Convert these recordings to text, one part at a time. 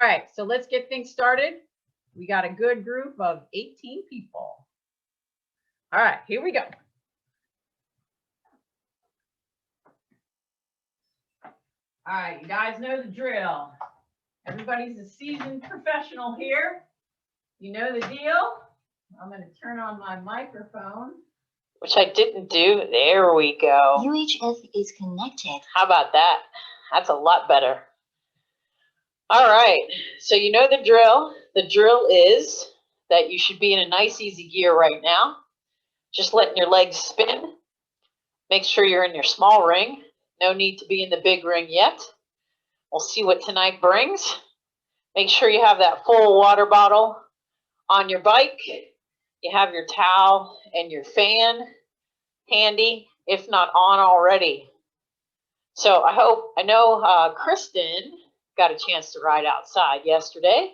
All right, so let's get things started. We got a good group of 18 people. All right, here we go. All right, you guys know the drill. Everybody's a seasoned professional here. You know the deal. I'm going to turn on my microphone. Which I didn't do. There we go. UHF is connected. How about that? That's a lot better. All right, so you know the drill. The drill is that you should be in a nice easy gear right now. Just letting your legs spin. Make sure you're in your small ring. No need to be in the big ring yet. We'll see what tonight brings. Make sure you have that full water bottle on your bike. You have your towel and your fan handy, if not on already. So I know Kristen got a chance to ride outside yesterday.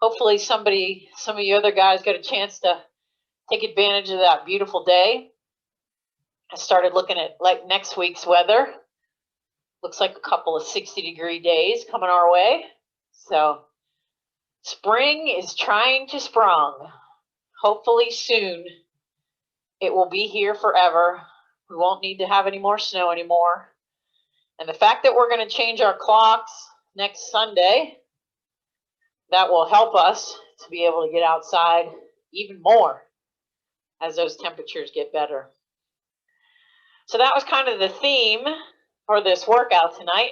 Hopefully some of you other guys got a chance to take advantage of that beautiful day. I started looking at like next week's weather. Looks like a couple of 60-degree days coming our way. So spring is trying to sprung. Hopefully soon it will be here forever. We won't need to have any more snow anymore. And the fact that we're going to change our clocks next Sunday, that will help us to be able to get outside even more as those temperatures get better. So that was kind of the theme for this workout tonight.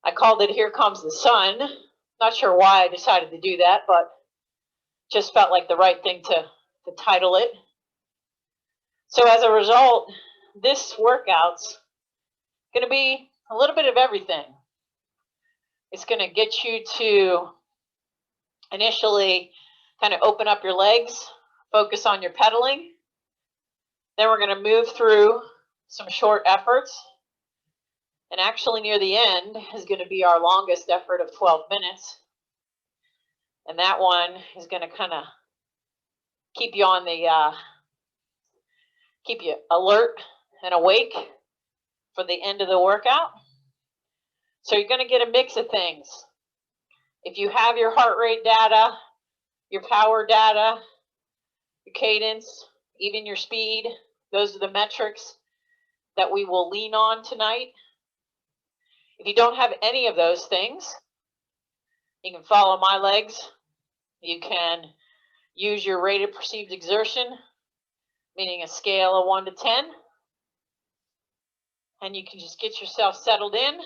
I called it Here Comes the Sun. Not sure why I decided to do that, but just felt like the right thing to title it. So as a result, this workout's going to be a little bit of everything. It's going to get you to initially kind of open up your legs, focus on your pedaling. Then we're going to move through some short efforts. And actually near the end is going to be our longest effort of 12 minutes. And that one is going to kind of keep you on the, keep you alert and awake for the end of the workout. So you're going to get a mix of things. If you have your heart rate data, your power data, your cadence, even your speed, those are the metrics that we will lean on tonight. If you don't have any of those things, you can follow my legs. You can use your rated perceived exertion, meaning a scale of 1 to 10. And you can just get yourself settled in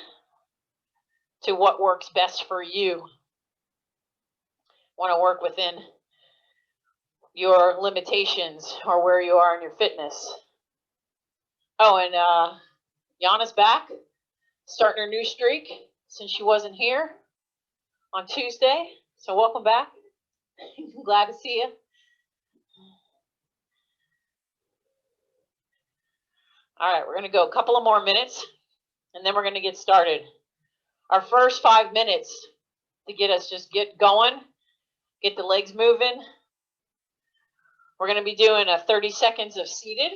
to what works best for you. Want to work within your limitations or where you are in your fitness. Oh, and Yana's back, starting her new streak since she wasn't here on Tuesday. So welcome back. Glad to see you. All right, we're going to go a couple of more minutes, and then we're going to get started. Our first 5 minutes to get us just get going, get the legs moving. We're going to be doing a 30 seconds of seated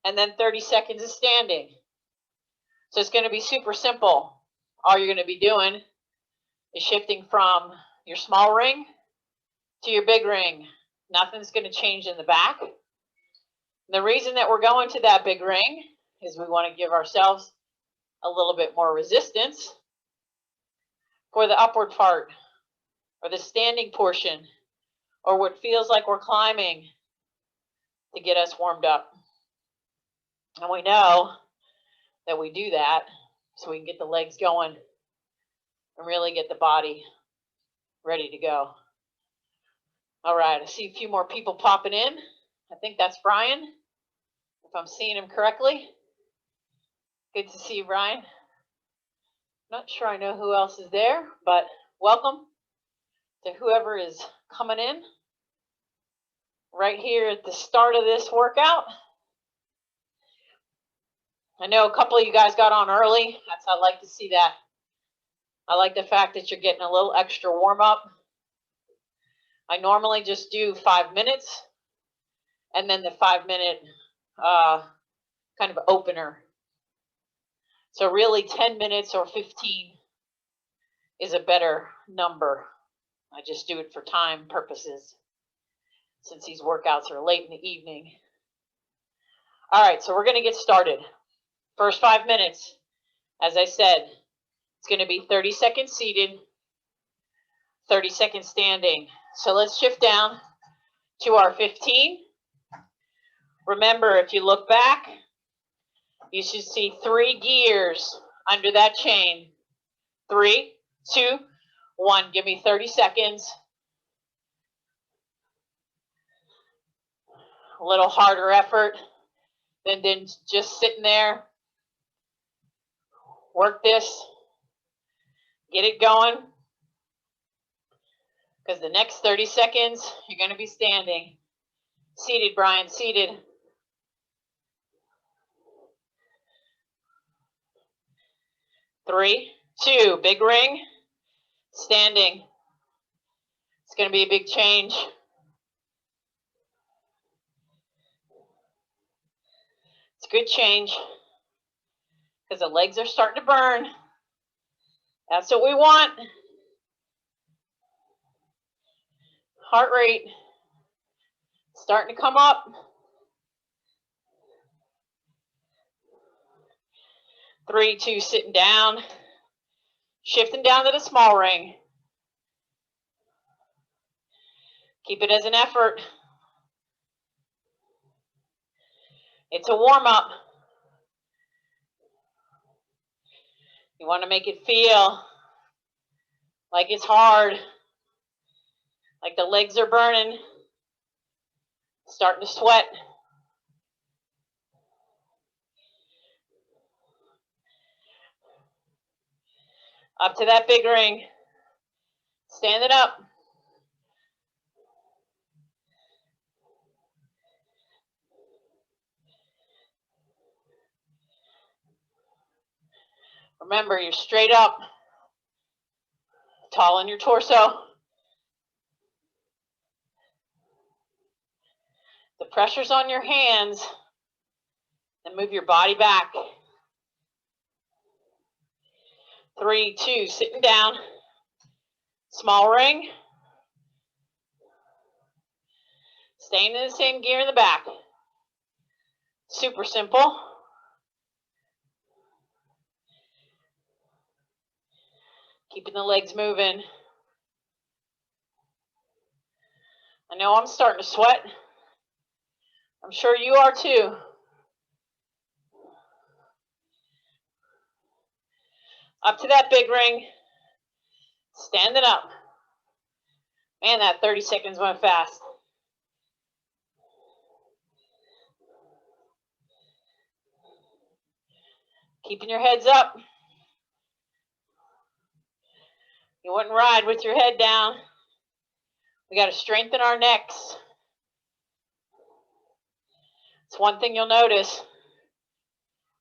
and then 30 seconds of standing. So it's going to be super simple. All you're going to be doing is shifting from your small ring to your big ring. Nothing's going to change in the back. The reason that we're going to that big ring is we want to give ourselves a little bit more resistance for the upward part or the standing portion or what feels like we're climbing to get us warmed up. And we know that we do that so we can get the legs going and really get the body ready to go. All right, I see a few more people popping in. I think that's Brian, if I'm seeing him correctly. Good to see you, Brian. Not sure I know who else is there, but welcome to whoever is coming in right here at the start of this workout. I know a couple of you guys got on early. I like to see that. I like the fact that you're getting a little extra warm up. I normally just do 5 minutes and then the 5-minute kind of opener. So really 10 minutes or 15 is a better number. I just do it for time purposes since these workouts are late in the evening. All right, so we're going to get started. First 5 minutes, as I said, it's going to be 30 seconds seated, 30 seconds standing. So let's shift down to our 15. Remember, if you look back, you should see 3 gears under that chain. 3, 2, 1. Give me 30 seconds. A little harder effort than just sitting there. Work this. Get it going. Because the next 30 seconds, you're going to be standing. Seated, Brian, seated. 3, 2, big ring. Standing. It's going to be a big change. It's a good change because the legs are starting to burn. That's what we want. Heart rate starting to come up. 3, 2, sitting down. Shifting down to the small ring. Keep it as an effort. It's a warm-up. You want to make it feel like it's hard, like the legs are burning, starting to sweat. Up to that big ring. Stand it up. Remember, you're straight up, tall in your torso. The pressure's on your hands, and move your body back. 3, 2, sitting down. Small ring. Staying in the same gear in the back. Super simple. Keeping the legs moving. I know I'm starting to sweat. I'm sure you are too. Up to that big ring. Standing up. Man, that 30 seconds went fast. Keeping your heads up. You wouldn't ride with your head down. We got to strengthen our necks. It's one thing you'll notice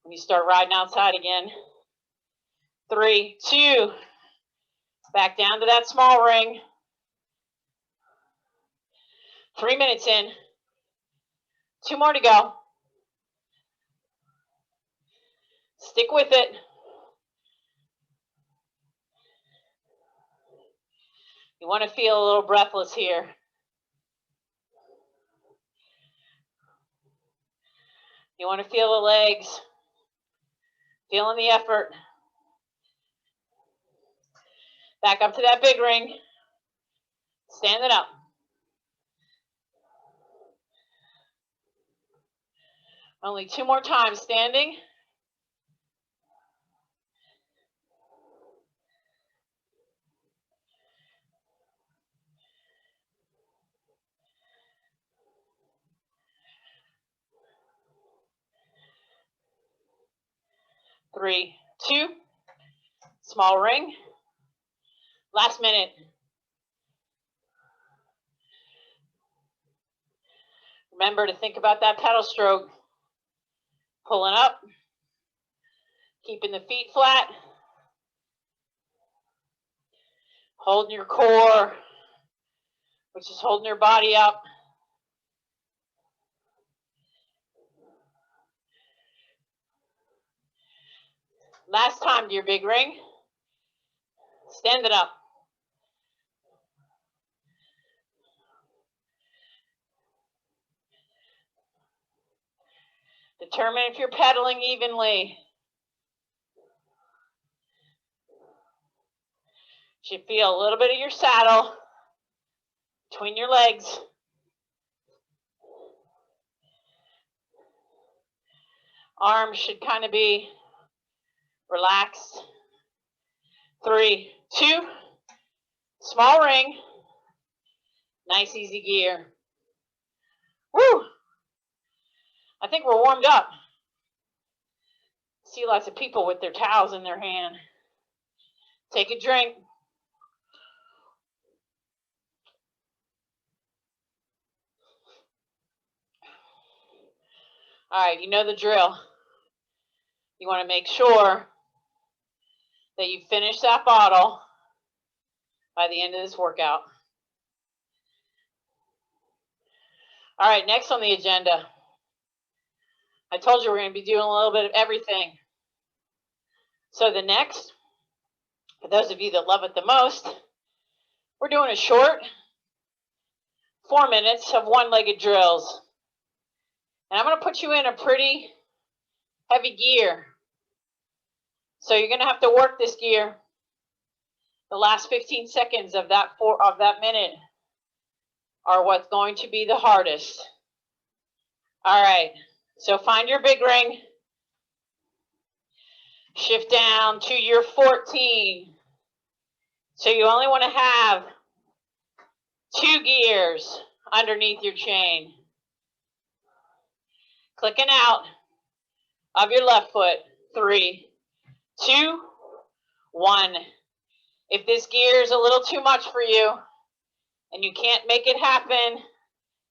when you start riding outside again. 3, 2, back down to that small ring. 3 minutes in. 2 more to go. Stick with it. You want to feel a little breathless here. You want to feel the legs. Feeling the effort. Back up to that big ring. Stand it up. Only 2 more times standing. Three, 2, small ring. Last minute. Remember to think about that pedal stroke. Pulling up. Keeping the feet flat. Holding your core, which is holding your body up. Last time to your big ring. Stand it up. Determine if you're pedaling evenly. Should feel a little bit of your saddle between your legs. Arms should kind of be relaxed. 3, 2, small ring. Nice easy gear. Woo! I think we're warmed up. See lots of people with their towels in their hand. Take a drink. All right, you know the drill. You want to make sure that you finish that bottle by the end of this workout. All right, next on the agenda. I told you we're going to be doing a little bit of everything. So the next, for those of you that love it the most, we're doing a short 4 minutes of one-legged drills. And I'm going to put you in a pretty heavy gear. So you're going to have to work this gear. The last 15 seconds of that minute are what's going to be the hardest. All right, so find your big ring. Shift down to your 14. So you only want to have 2 gears underneath your chain. Clicking out of your left foot. 3, 2, 1. If this gear is a little too much for you and you can't make it happen,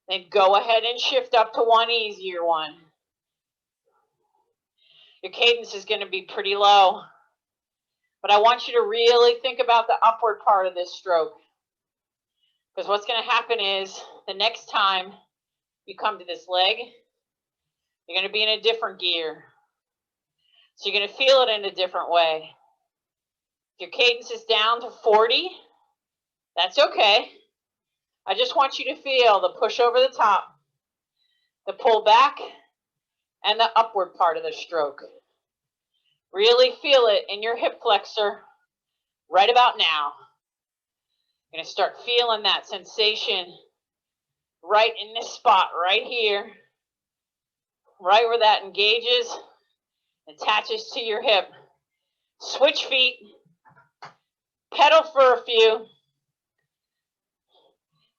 then go ahead and shift up to one easier one. Your cadence is going to be pretty low, but I want you to really think about the upward part of this stroke. Because what's going to happen is the next time you come to this leg, you're going to be in a different gear. So you're going to feel it in a different way. If your cadence is down to 40, that's okay. I just want you to feel the push over the top, the pull back, and the upward part of the stroke. Really feel it in your hip flexor right about now. You're going to start feeling that sensation right in this spot, right here, right where that engages, attaches to your hip. Switch feet, pedal for a few,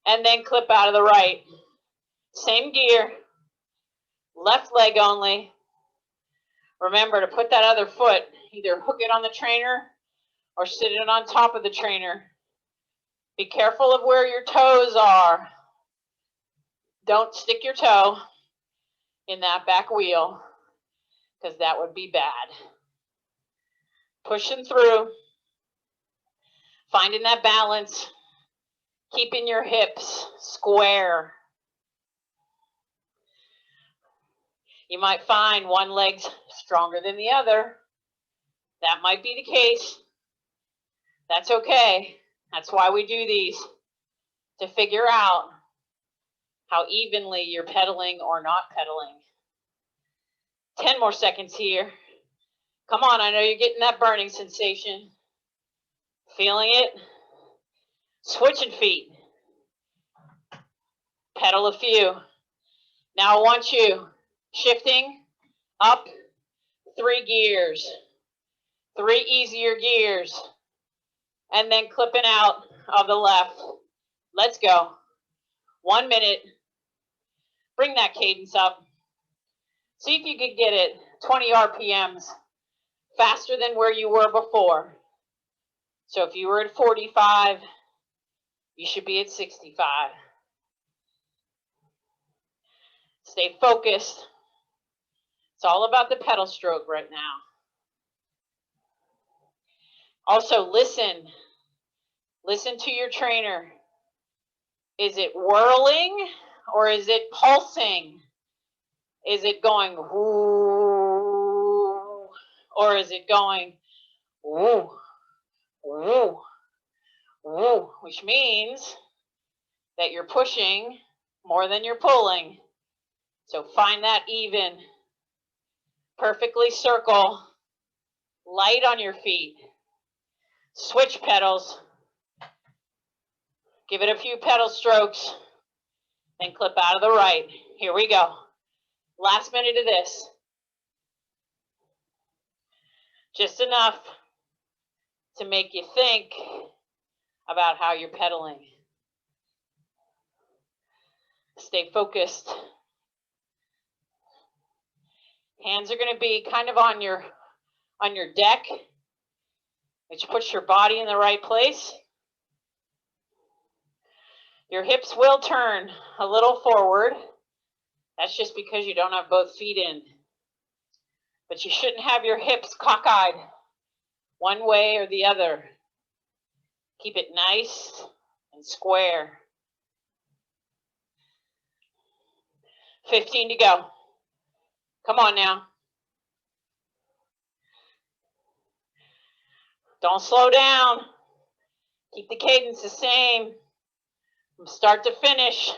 and then clip out of the right. Same gear, left leg only. Remember to put that other foot, either hook it on the trainer or sit it on top of the trainer. Be careful of where your toes are. Don't stick your toe in that back wheel, because that would be bad. Pushing through, finding that balance, keeping your hips square. You might find one leg's stronger than the other. That might be the case. That's okay. That's why we do these, to figure out how evenly you're pedaling or not pedaling. 10 more seconds here. Come on, I know you're getting that burning sensation. Feeling it? Switching feet. Pedal a few. Now I want you shifting up 3 gears. 3 easier gears. And then clipping out of the left. Let's go. 1 minute. Bring that cadence up. See if you can get it 20 RPMs faster than where you were before. So if you were at 45, you should be at 65. Stay focused. It's all about the pedal stroke right now. Also, listen. Listen to your trainer. Is it whirling or is it pulsing? Is it going whoo, or is it going woo, woo? which means that you're pushing more than you're pulling. So find that even. Perfectly circle. Light on your feet. Switch pedals. Give it a few pedal strokes. Then clip out of the right. Here we go. Last minute of this. Just enough to make you think about how you're pedaling. Stay focused. Hands are going to be kind of on your deck, which puts your body in the right place. Your hips will turn a little forward. That's just because you don't have both feet in. But you shouldn't have your hips cockeyed one way or the other. Keep it nice and square. 15 to go. Come on now. Don't slow down. Keep the cadence the same. From start to finish.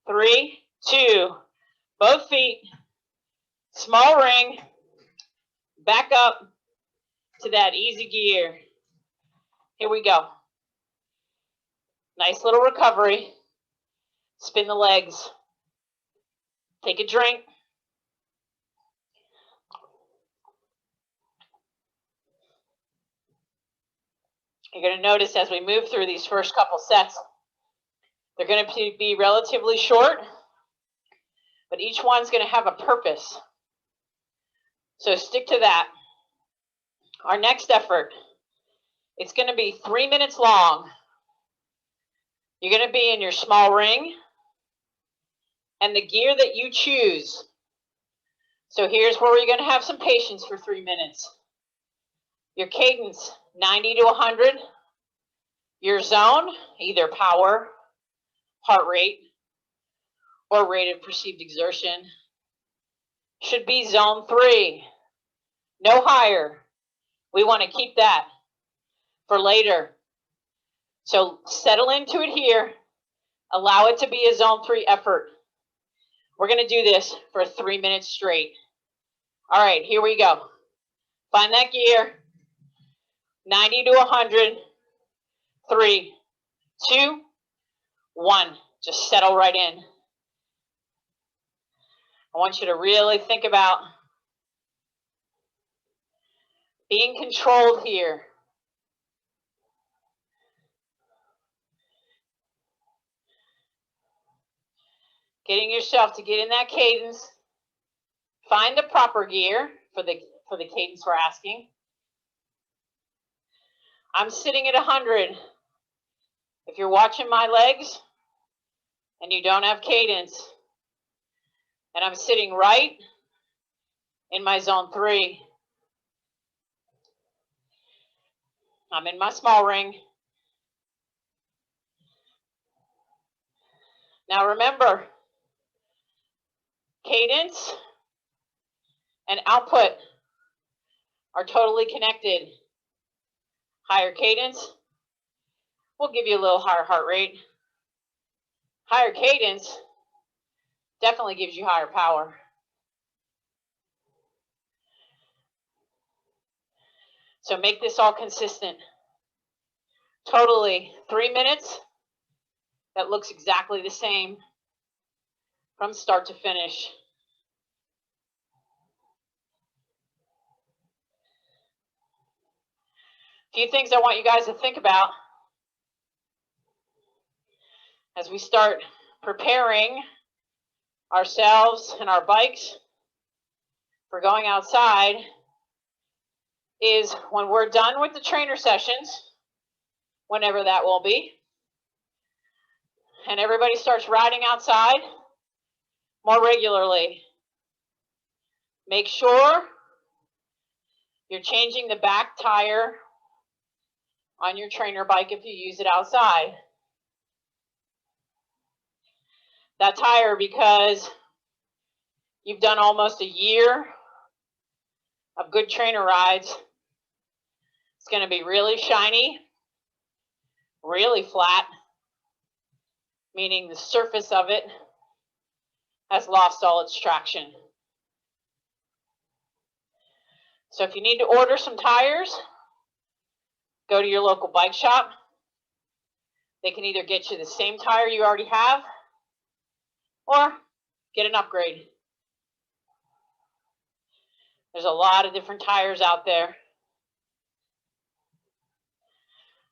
3, 2, both feet. Small ring. Back up to that easy gear. Here we go. Nice little recovery. Spin the legs. Take a drink. You're going to notice as we move through these first couple sets, they're going to be relatively short, but each one's going to have a purpose. So stick to that. Our next effort, it's going to be 3 minutes long. You're going to be in your small ring and the gear that you choose. So here's where you're going to have some patience for 3 minutes. Your cadence, 90 to 100. Your zone, either power, heart rate, or rate of perceived exertion, should be zone 3. No higher. We want to keep that for later. So settle into it here. Allow it to be a zone 3 effort. We're going to do this for 3 minutes straight. All right, here we go. Find that gear. 90 to 100. 3, 2, 1. Just settle right in. I want you to really think about being controlled here. Getting yourself to get in that cadence. Find the proper gear for the cadence we're asking. I'm sitting at 100. If you're watching my legs and you don't have cadence, and I'm sitting right in my zone 3. I'm in my small ring. Now remember, cadence and output are totally connected. Higher cadence will give you a little higher heart rate. Higher cadence definitely gives you higher power. So make this all consistent. Totally 3 minutes. That looks exactly the same from start to finish. A few things I want you guys to think about as we start preparing ourselves and our bikes for going outside is when we're done with the trainer sessions, whenever that will be, and everybody starts riding outside more regularly. Make sure you're changing the back tire on your trainer bike if you use it outside. That tire, because you've done almost a year of good trainer rides, it's going to be really shiny, really flat, meaning the surface of it has lost all its traction. So if you need to order some tires, go to your local bike shop. They can either get you the same tire you already have or get an upgrade. There's a lot of different tires out there.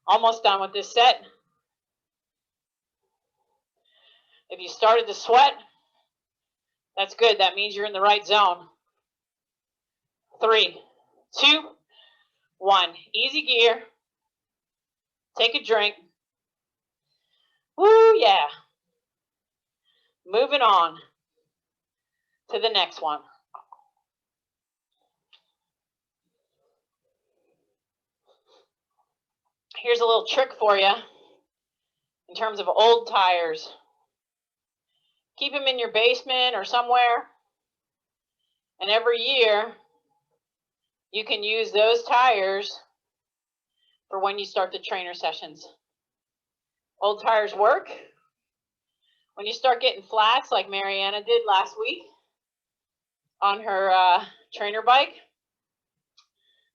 Almost done with this set. If you started to sweat, that's good. That means you're in the right zone. 3, 2, 1. Easy gear. Take a drink. Woo, yeah. Moving on to the next one. Here's a little trick for you in terms of old tires. Keep them in your basement or somewhere, and every year you can use those tires for when you start the trainer sessions. Old tires work. When you start getting flats like Mariana did last week on her trainer bike,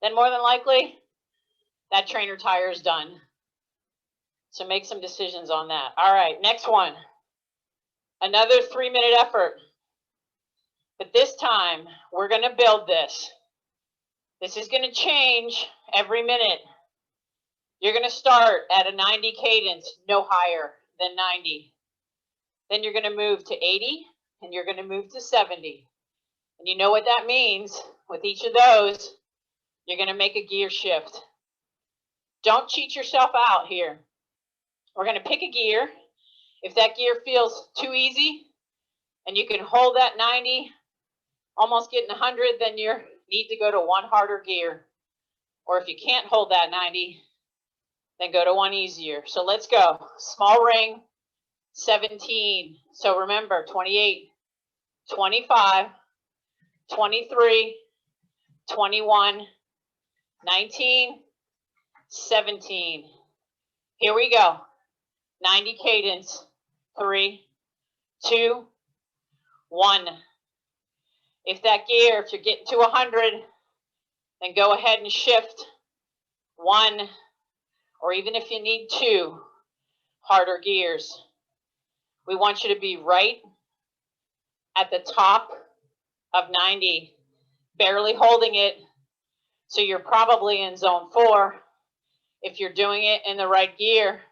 then more than likely that trainer tire is done. So make some decisions on that. All right, next one. Another 3-minute effort. But this time we're going to build this. This is going to change every minute. You're going to start at a 90 cadence, no higher than 90. Then you're going to move to 80, and you're going to move to 70. And you know what that means. With each of those, you're going to make a gear shift. Don't cheat yourself out here. We're going to pick a gear. If that gear feels too easy, and you can hold that 90, almost getting 100, then you need to go to one harder gear. Or if you can't hold that 90, then go to one easier. So let's go. Small ring, 17. So remember, 28, 25, 23, 21, 19, 17. Here we go. 90 cadence. 3, 2, 1. If that gear, if you're getting to 100, then go ahead and shift 1, or even if you need 2 harder gears. We want you to be right at the top of 90, barely holding it. So you're probably in zone 4 if you're doing it in the right gear.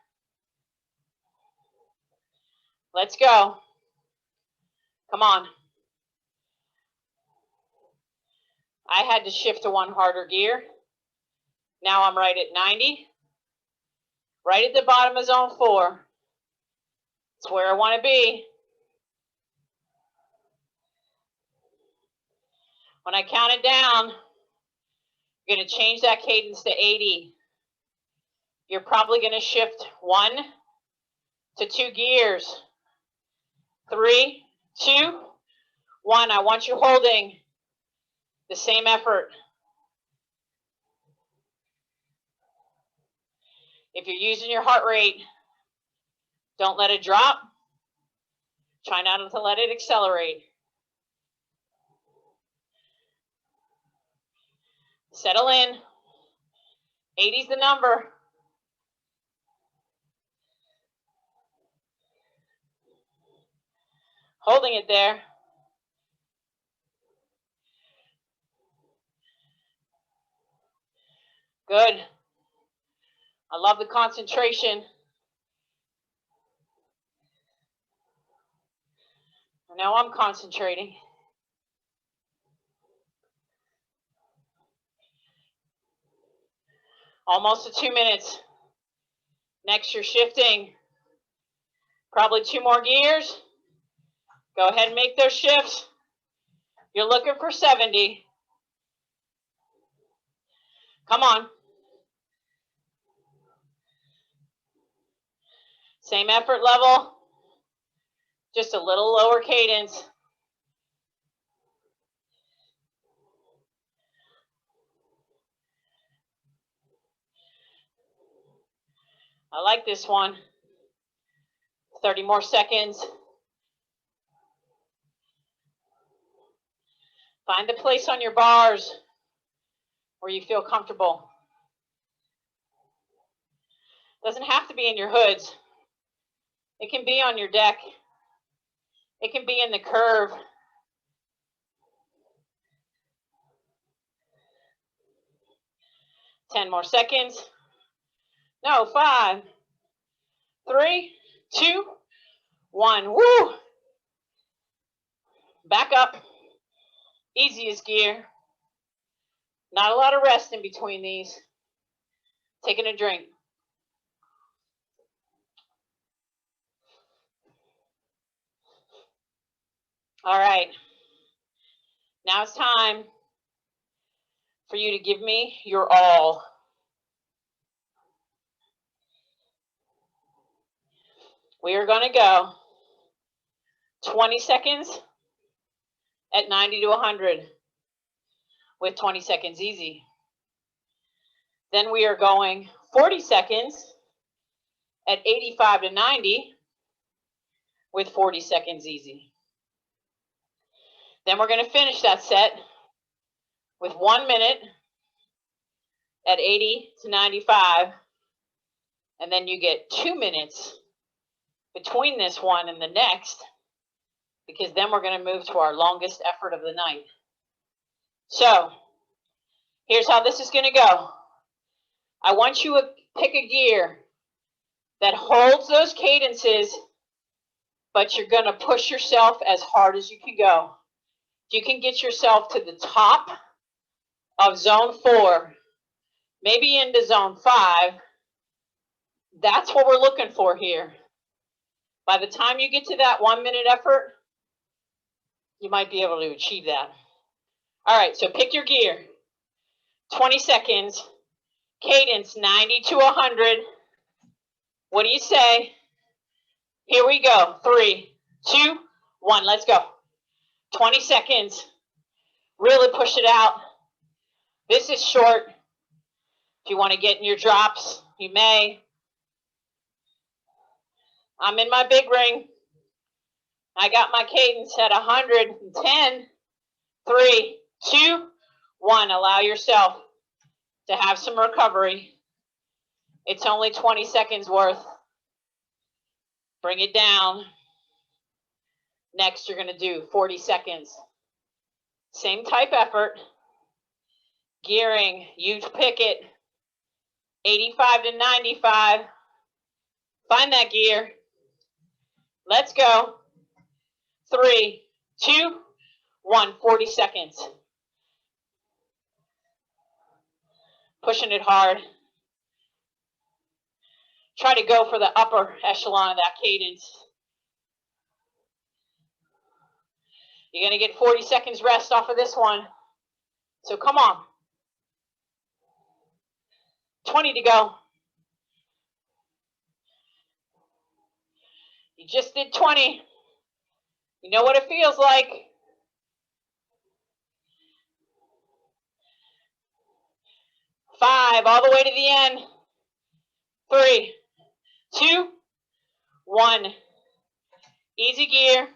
Let's go. Come on. I had to shift to one harder gear. Now I'm right at 90. Right at the bottom of zone 4. It's where I want to be. When I count it down, you're going to change that cadence to 80. You're probably going to shift 1 to 2 gears. 3, 2, 1. I want you holding the same effort. If you're using your heart rate, don't let it drop. Try not to let it accelerate. Settle in. 80 is the number. Holding it there. Good. I love the concentration. Now I'm concentrating. Almost to 2 minutes. Next, you're shifting. Probably 2 more gears. Go ahead and make those shifts. You're looking for 70. Come on. Same effort level, just a little lower cadence. I like this one. 30 more seconds. Find the place on your bars where you feel comfortable. Doesn't have to be in your hoods. It can be on your deck. It can be in the curve. Ten more seconds. No, 5, 3, 2, 1. Woo! Back up. Easiest gear. Not a lot of rest in between these. Taking a drink. All right. Now it's time for you to give me your all. We are going to go 20 seconds at 90 to 100 with 20 seconds easy. Then we are going 40 seconds at 85 to 90 with 40 seconds easy. Then we're going to finish that set with 1 minute at 80 to 95. And then you get 2 minutes between this one and the next, because then we're going to move to our longest effort of the night. So here's how this is going to go. I want you to pick a gear that holds those cadences, but you're going to push yourself as hard as you can go. If you can get yourself to the top of zone 4, maybe into zone 5, that's what we're looking for here. By the time you get to that 1 minute effort, you might be able to achieve that. All right, so pick your gear. 20 seconds, cadence 90 to 100. What do you say? Here we go. 3, 2, 1, let's go. 20 seconds. Really push it out. This is short. If you want to get in your drops, you may. I'm in my big ring. I got my cadence at 110. 3, 2, 1. Allow yourself to have some recovery. It's only 20 seconds worth. Bring it down. Next, you're going to do 40 seconds. Same type effort. Gearing, you pick it. 85 to 95. Find that gear. Let's go. 3, 2, 1. 40 seconds. Pushing it hard. Try to go for the upper echelon of that cadence. You're going to get 40 seconds rest off of this one. So come on. 20 to go. You just did 20. You know what it feels like. 5, all the way to the end. 3, 2, 1. Easy gear.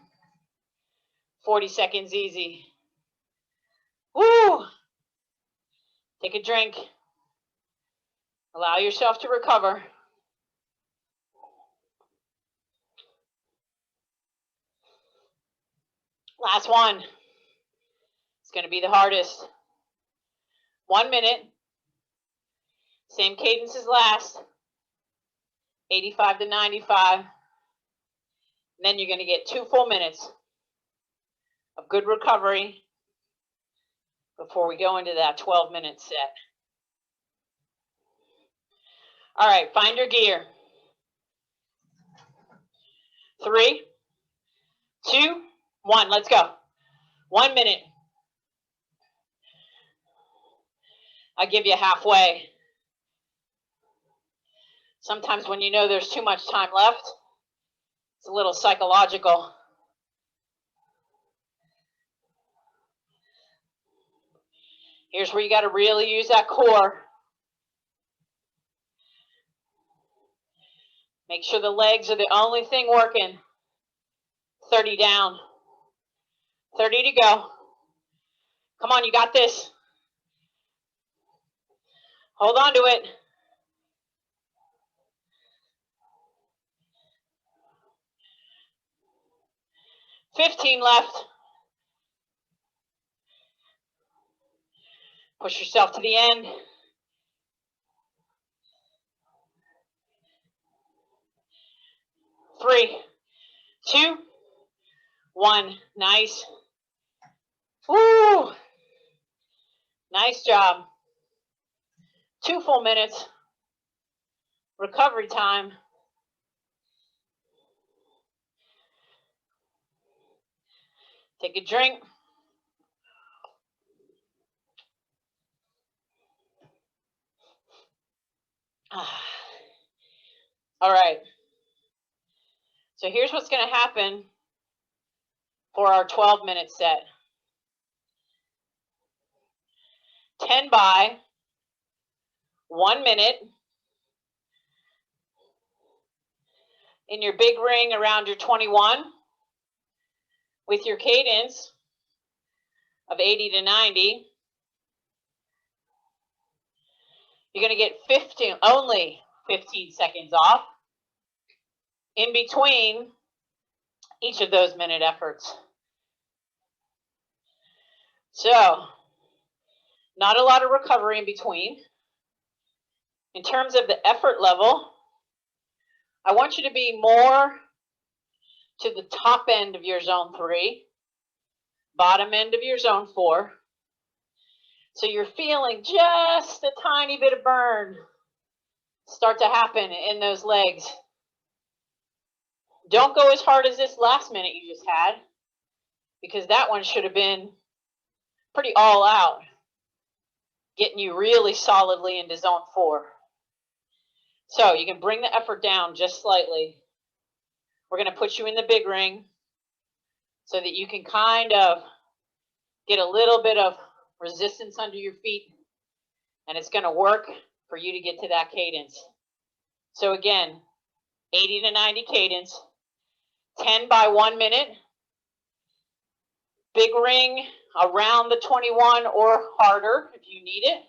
40 seconds easy. Woo! Take a drink. Allow yourself to recover. Last one. It's going to be the hardest. 1 minute. Same cadence as last. 85 to 95. And then you're going to get 2 full minutes of good recovery before we go into that 12-minute set. All right, find your gear. 3, 2, 1, let's go. 1 minute. I'll give you halfway. Sometimes when you know there's too much time left, it's a little psychological. Here's where you got to really use that core. Make sure the legs are the only thing working. 30 down. 30 to go. Come on, you got this. Hold on to it. $15 left. Push yourself to the end. 3, 2, 1. Nice. Woo! Nice job. 2 full minutes. Recovery time. Take a drink. All right. So here's what's going to happen for our 12-minute set. 10 by 1 minute in your big ring around your 21 with your cadence of 80 to 90. You're going to get only 15 seconds off in between each of those minute efforts. So, not a lot of recovery in between. In terms of the effort level, I want you to be more to the top end of your zone 3, bottom end of your zone 4. So you're feeling just a tiny bit of burn start to happen in those legs. Don't go as hard as this last minute you just had, because that one should have been pretty all out, getting you really solidly into zone 4. So you can bring the effort down just slightly. We're going to put you in the big ring so that you can kind of get a little bit of resistance under your feet, and it's going to work for you to get to that cadence. So again, 80 to 90 cadence, 10 by 1 minute, big ring around the 21 or harder if you need it.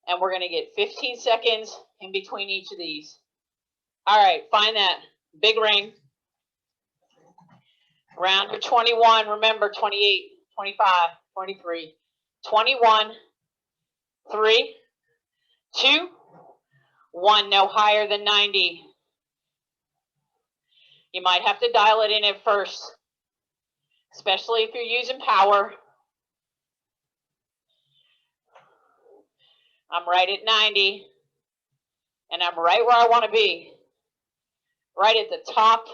And we're going to get 15 seconds in between each of these. All right, find that big ring. Round your 21, remember 28, 25, 23, 21, 3, 2, 1, no higher than 90. You might have to dial it in at first, especially if you're using power. I'm right at 90, and I'm right where I want to be, right at the top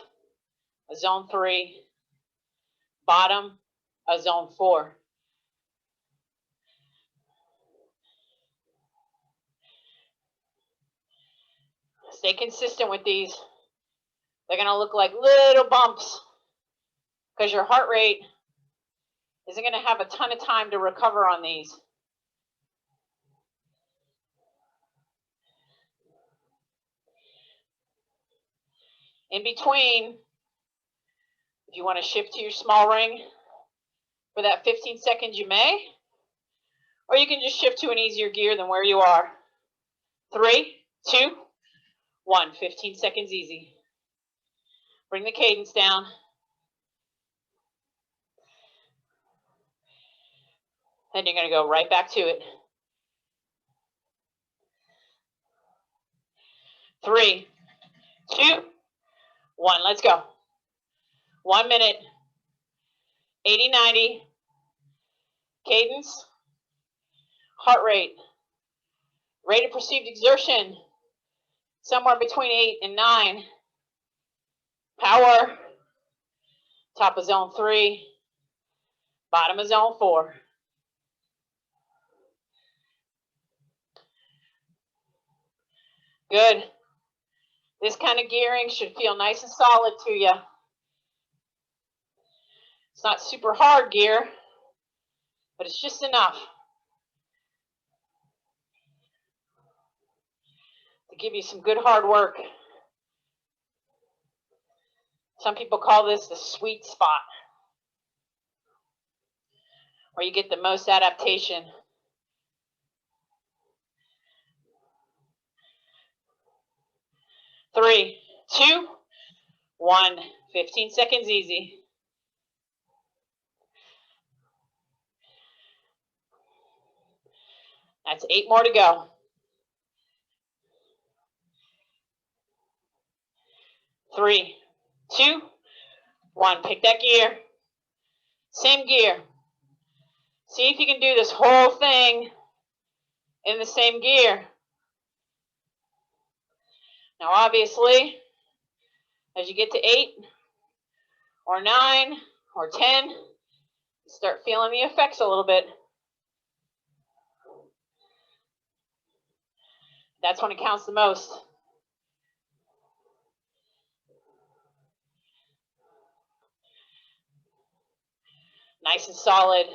of zone 3, bottom of zone 4. Stay consistent with these. They're going to look like little bumps because your heart rate isn't going to have a ton of time to recover on these. In between, if you want to shift to your small ring for that 15 seconds, you may, or you can just shift to an easier gear than where you are. 3, 2, 1, 15 seconds easy. Bring the cadence down. Then you're going to go right back to it. 3, 2, 1, let's go. 1 minute, 80, 90, cadence, heart rate, rate of perceived exertion, somewhere between 8 and 9. Power, top of zone 3, bottom of zone 4. Good. This kind of gearing should feel nice and solid to you. It's not super hard gear, but it's just enough to give you some good hard work Some people call this the sweet spot, where you get the most adaptation. Three, two, 1, 15 seconds easy. That's 8 more to go. 3, 2, 1, pick that gear. Same gear. See if you can do this whole thing in the same gear. Now obviously, as you get to 8 or 9 or 10, you start feeling the effects a little bit. That's when it counts the most. Nice and solid.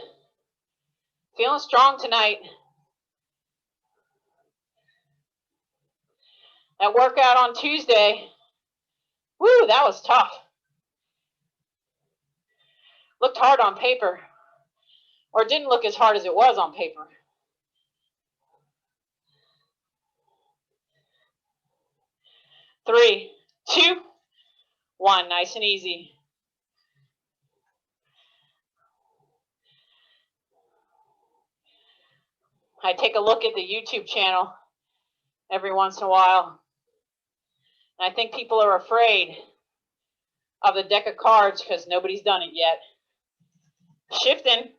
Feeling strong tonight. That workout on Tuesday, woo, that was tough. Looked hard on paper, or it didn't look as hard as it was on paper. Three, two, 1, nice and easy. I take a look at the YouTube channel every once in a while, and I think people are afraid of the deck of cards because nobody's done it yet. Shifting.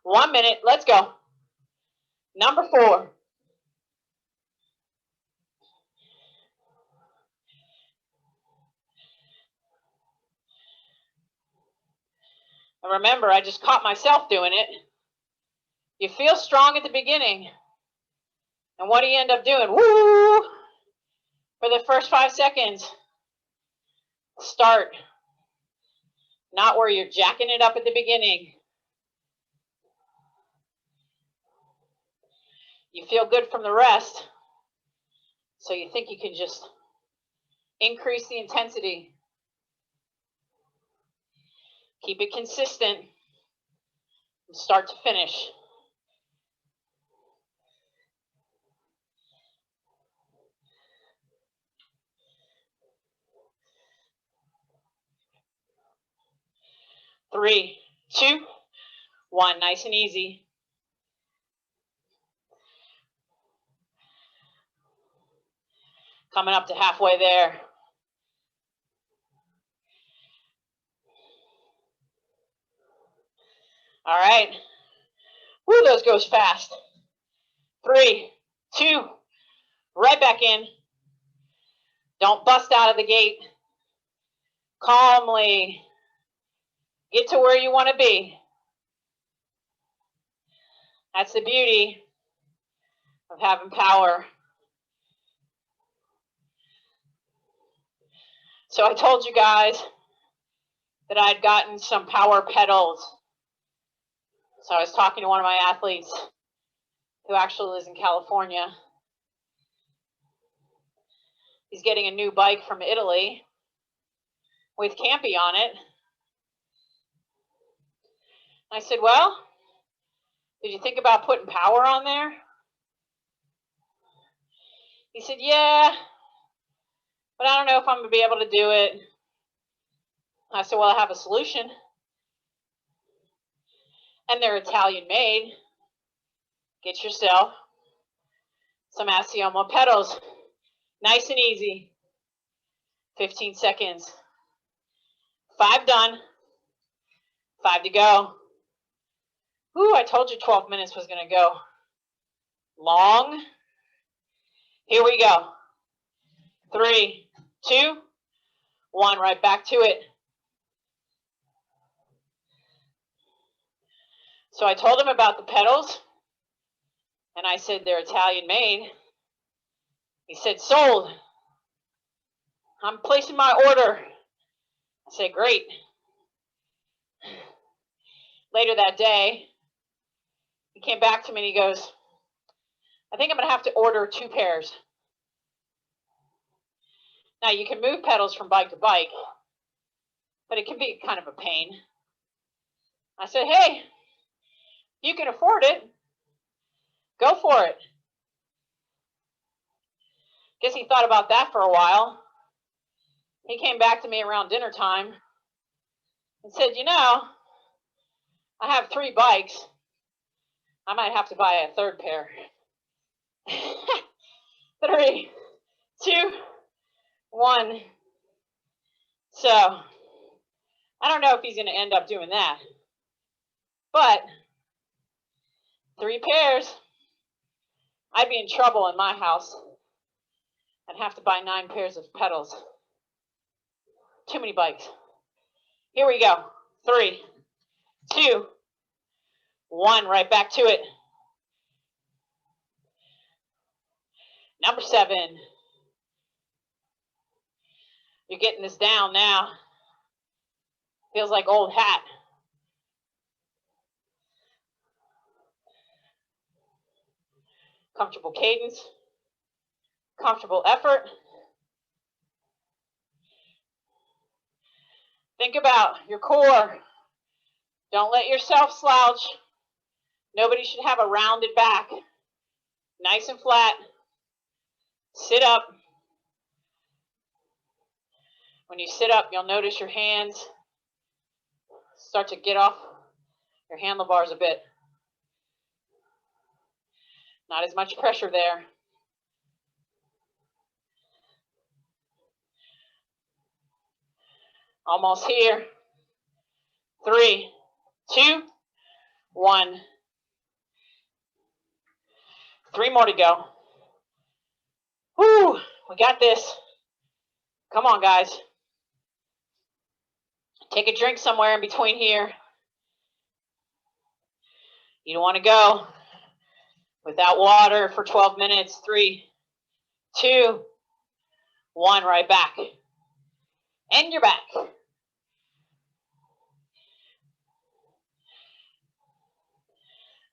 1 minute, let's go. Number 4. And remember, I just caught myself doing it. You feel strong at the beginning. And what do you end up doing? Woo! For the first 5 seconds. Start. Not where you're jacking it up at the beginning. You feel good from the rest. So you think you can just increase the intensity. Keep it consistent from start to finish. Three, two, 1, nice and easy. Coming up to halfway there. All right. Woo, those goes fast. 3, 2, right back in. Don't bust out of the gate. Calmly get to where you want to be. That's the beauty of having power. So I told you guys that I'd gotten some power pedals. So I was talking to one of my athletes who actually lives in California. He's getting a new bike from Italy with Campy on it. I said, well, did you think about putting power on there? He said, yeah, but I don't know if I'm going to be able to do it. I said, well, I have a solution. And they're Italian made. Get yourself some Assioma pedals. Nice and easy. 15 seconds. 5 done. 5 to go. Ooh, I told you 12 minutes was going to go long. Here we go. 3, 2, 1, right back to it. So I told him about the pedals, and I said they're Italian made. He said, sold. I'm placing my order. I said, great. Later that day, he came back to me and he goes, I think I'm going to have to order 2 pairs. Now, you can move pedals from bike to bike, but it can be kind of a pain. I said, hey, you can afford it. Go for it. Guess he thought about that for a while. He came back to me around dinner time and said, you know, I have 3 bikes. I might have to buy a 3rd pair. 3, 2, 1. So I don't know if he's going to end up doing that, but 3 pairs, I'd be in trouble in my house. I'd have to buy 9 pairs of pedals. Too many bikes. Here we go. 3, 2, 1, right back to it. Number 7. You're getting this down now. Feels like old hat. Comfortable cadence. Comfortable effort. Think about your core. Don't let yourself slouch. Nobody should have a rounded back. Nice and flat. Sit up. When you sit up, you'll notice your hands start to get off your handlebars a bit. Not as much pressure there. Almost here. 3, 2, 1. 3 more to go. Whoo, we got this. Come on, guys. Take a drink somewhere in between here. You don't want to go without water for 12 minutes. 3, 2, 1, right back. And you're back.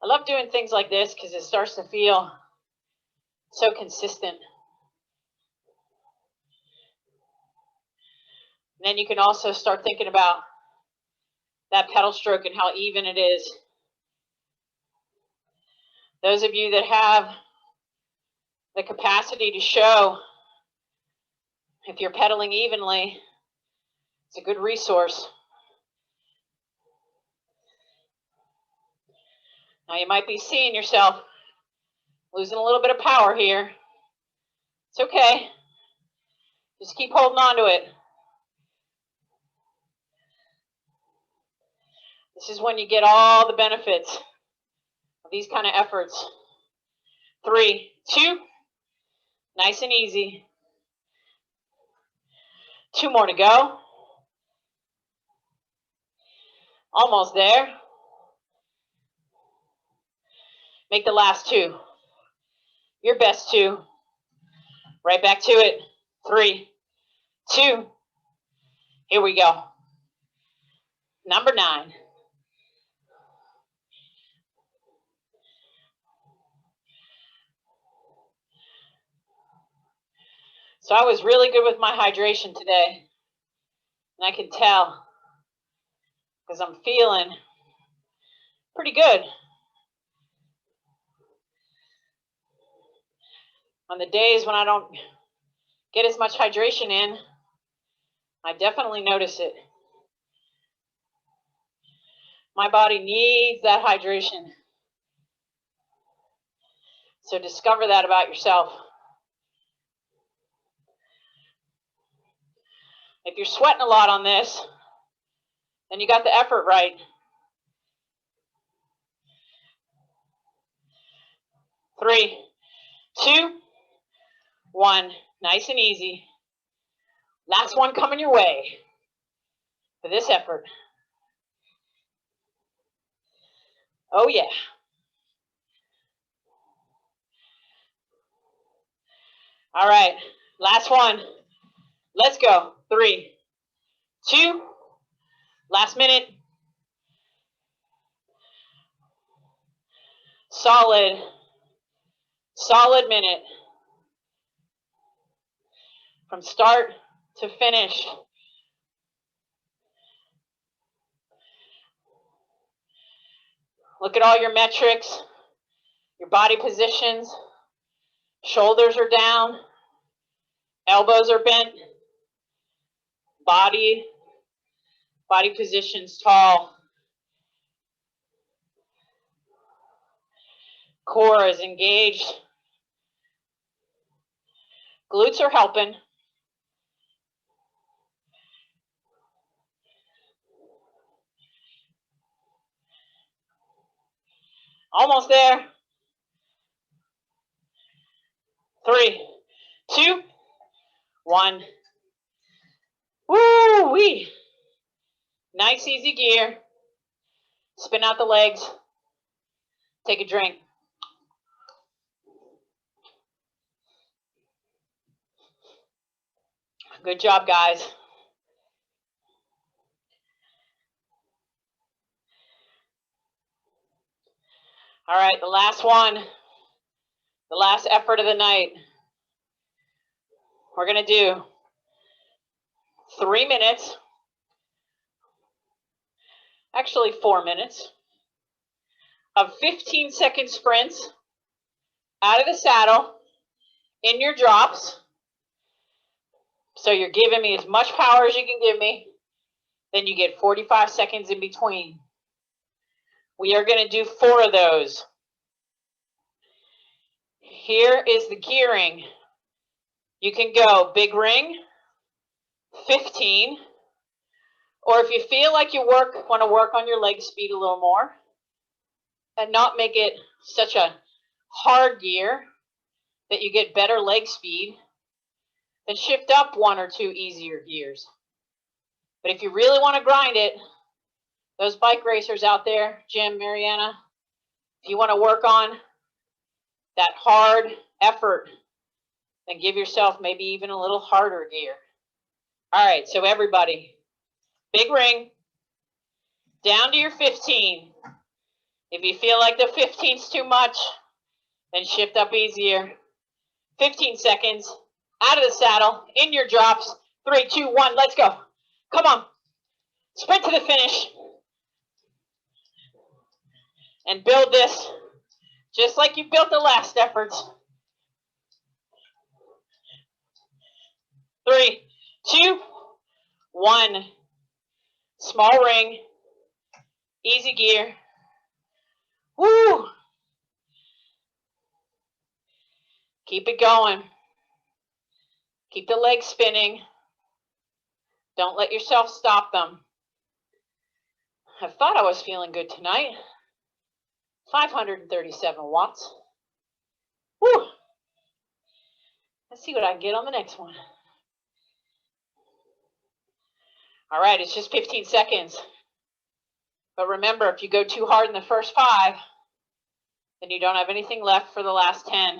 I love doing things like this because it starts to feel so consistent. And then you can also start thinking about that pedal stroke and how even it is. Those of you that have the capacity to show if you're pedaling evenly, it's a good resource. Now you might be seeing yourself losing a little bit of power here. It's okay. Just keep holding on to it. This is when you get all the benefits of these kind of efforts. 3, 2, nice and easy. 2 more to go. Almost there. Make the last 2 your best 2. Right back to it. 3, 2. Here we go. Number 9. So I was really good with my hydration today. And I can tell because I'm feeling pretty good. On the days when I don't get as much hydration in, I definitely notice it. My body needs that hydration. So discover that about yourself. If you're sweating a lot on this, then you got the effort right. 3, 2, 1. Nice and easy. Last one coming your way for this effort. Oh yeah. All right, last one. Let's go. 3, 2, last minute. Solid minute. From start to finish. Look at all your metrics, your body positions. Shoulders are down, elbows are bent, body positions tall. Core is engaged. Glutes are helping. Almost there. 3, 2, 1. Woo-wee. Nice, easy gear. Spin out the legs. Take a drink. Good job, guys. All right, the last one. The last effort of the night. We're going to do 3 minutes. Actually 4 minutes of 15-second sprints out of the saddle in your drops. So you're giving me as much power as you can give me. Then you get 45 seconds in between. We are going to do 4 of those. Here is the gearing. You can go big ring, 15. Or if you feel like you want to work on your leg speed a little more and not make it such a hard gear that you get better leg speed, then shift up 1 or 2 easier gears. But if you really want to grind it, those bike racers out there, Jim, Mariana, if you want to work on that hard effort, then give yourself maybe even a little harder gear. All right, so everybody, big ring, down to your 15. If you feel like the 15's too much, then shift up easier. 15 seconds, out of the saddle, in your drops. 3, 2, 1, let's go. Come on. Sprint to the finish. And build this just like you built the last efforts. 3, 2, 1. Small ring. Easy gear. Woo! Keep it going. Keep the legs spinning. Don't let yourself stop them. I thought I was feeling good tonight. 537 watts. Woo! Let's see what I can get on the next one. All right, it's just 15 seconds. But remember, if you go too hard in the first 5, then you don't have anything left for the last 10.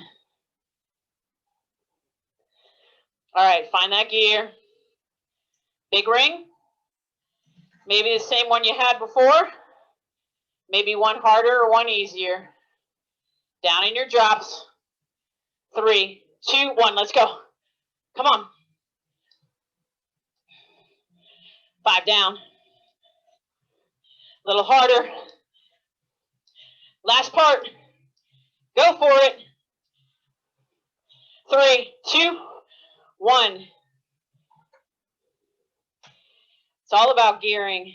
All right, find that gear. Big ring. Maybe the same one you had before. Maybe one harder or one easier. Down in your drops. 3, 2, 1, let's go. Come on. 5 down. A little harder. Last part. Go for it. 3, 2, 1. It's all about gearing.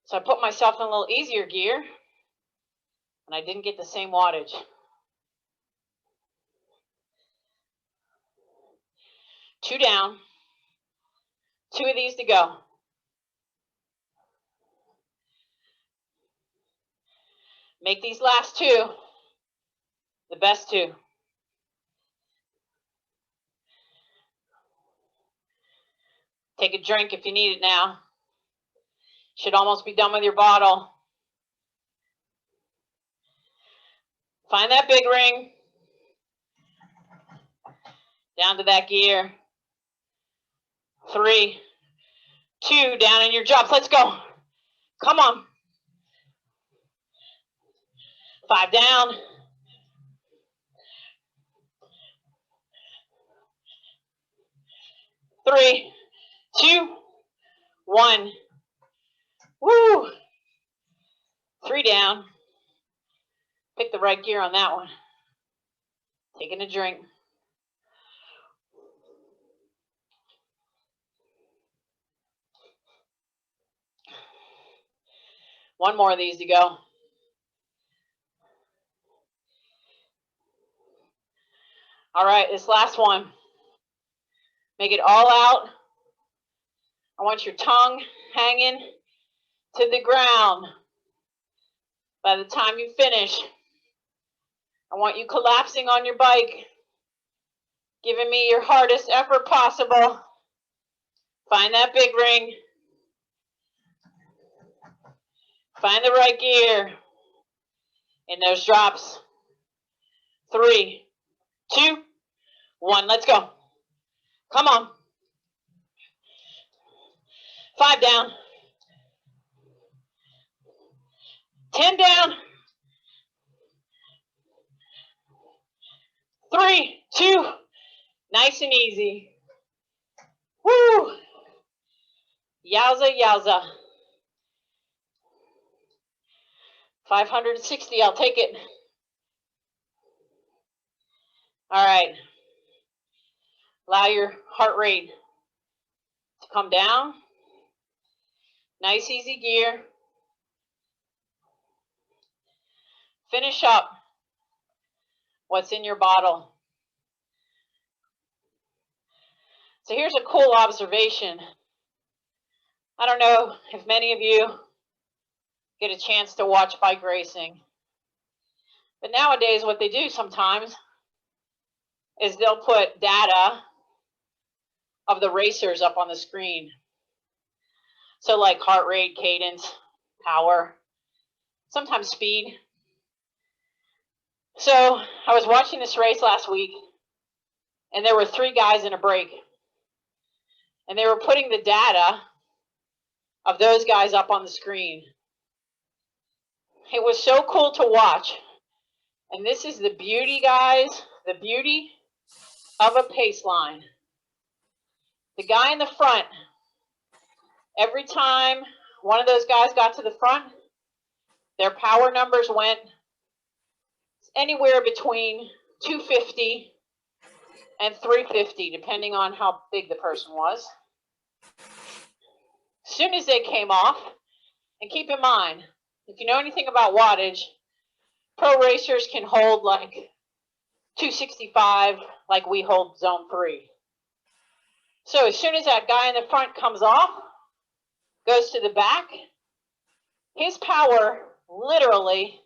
So I put myself in a little easier gear, and I didn't get the same wattage. 2 down. 2 of these to go. Make these last 2 the best 2. Take a drink if you need it now. Should almost be done with your bottle. Find that big ring. Down to that gear. 3, 2, down in your drops. Let's go. Come on. 5 down. 3, 2, 1. Woo! 3 down. Pick the right gear on that one. Taking a drink. One more of these to go. All right, this last one. Make it all out. I want your tongue hanging to the ground. By the time you finish, I want you collapsing on your bike, giving me your hardest effort possible. Find that big ring. Find the right gear in those drops. 3, 2, 1, let's go. Come on. 5 down. 10 down. 3, 2, nice and easy. Woo! Yowza, yowza. 560, I'll take it. All right. Allow your heart rate to come down. Nice, easy gear. Finish up what's in your bottle. So here's a cool observation. I don't know if many of you get a chance to watch bike racing, but nowadays what they do sometimes is they'll put data of the racers up on the screen. So like heart rate, cadence, power, sometimes speed. So I was watching this race last week, and there were 3 guys in a break, and they were putting the data of those guys up on the screen. It was so cool to watch. And this is the beauty, guys, the beauty of a pace line. The guy in the front, every time one of those guys got to the front, their power numbers went anywhere between 250 and 350, depending on how big the person was. As soon as they came off, and keep in mind, if you know anything about wattage, pro racers can hold like 265 like we hold zone 3. So as soon as that guy in the front comes off, goes to the back, his power literally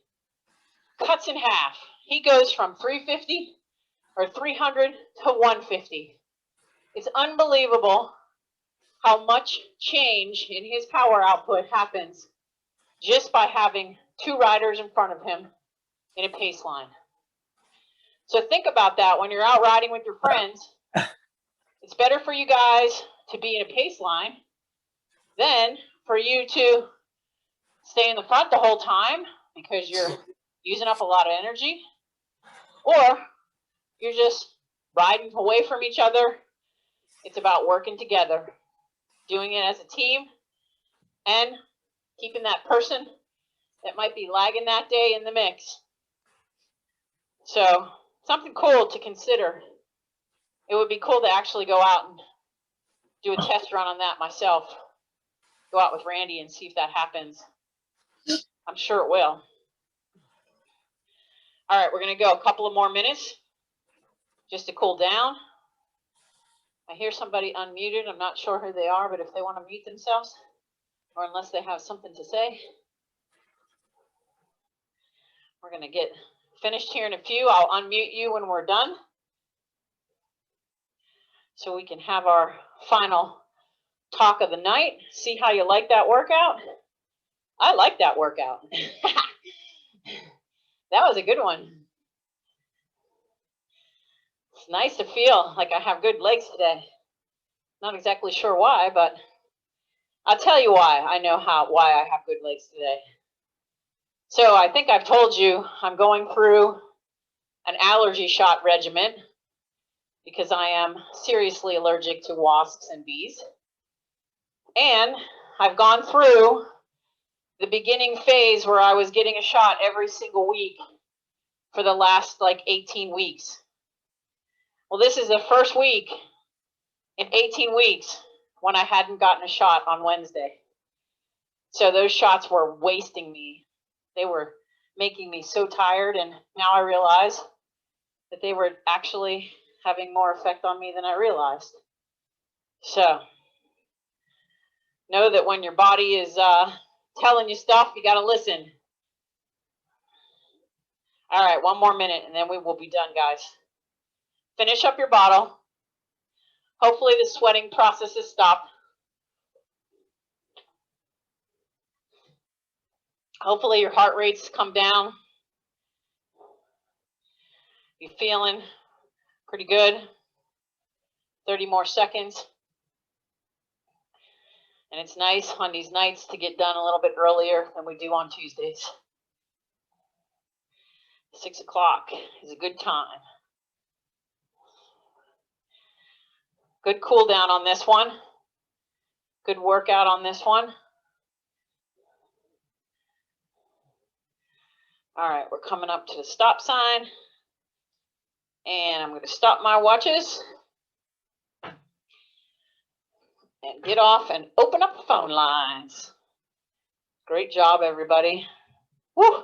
cuts in half. He goes from 350 or 300 to 150. It's unbelievable how much change in his power output happens just by having 2 riders in front of him in a pace line. So think about that when you're out riding with your friends. It's better for you guys to be in a pace line than for you to stay in the front the whole time because you're using up a lot of energy, or you're just riding away from each other. It's about working together, doing it as a team, and keeping that person that might be lagging that day in the mix. So something cool to consider. It would be cool to actually go out and do a test run on that myself. Go out with Randy and see if that happens. I'm sure it will. All right, we're going to go a couple of more minutes just to cool down. I hear somebody unmuted. I'm not sure who they are, but if they want to mute themselves, or unless they have something to say, we're going to get finished here in a few. I'll unmute you when we're done so we can have our final talk of the night. See how you like that workout? I like that workout. That was a good one. It's nice to feel like I have good legs today. Not exactly sure why, but I'll tell you why. I know why I have good legs today. So I think I've told you I'm going through an allergy shot regimen because I am seriously allergic to wasps and bees. And I've gone through the beginning phase where I was getting a shot every single week for the last like 18 weeks. Well, this is the first week in 18 weeks when I hadn't gotten a shot on Wednesday. So those shots were wasting me. They were making me so tired, and now I realize that they were actually having more effect on me than I realized. So know that when your body is telling you stuff, you got to listen. All right, one more minute and then we will be done, guys. Finish up your bottle. Hopefully the sweating process has stopped. Hopefully your heart rate's come down. You're feeling pretty good. 30 more seconds. And it's nice on these nights to get done a little bit earlier than we do on Tuesdays. 6 o'clock is a good time. Good cool down on this one. Good workout on this one. All right, we're coming up to the stop sign. And I'm going to stop my watches and get off and open up the phone lines. Great job, everybody. Woo!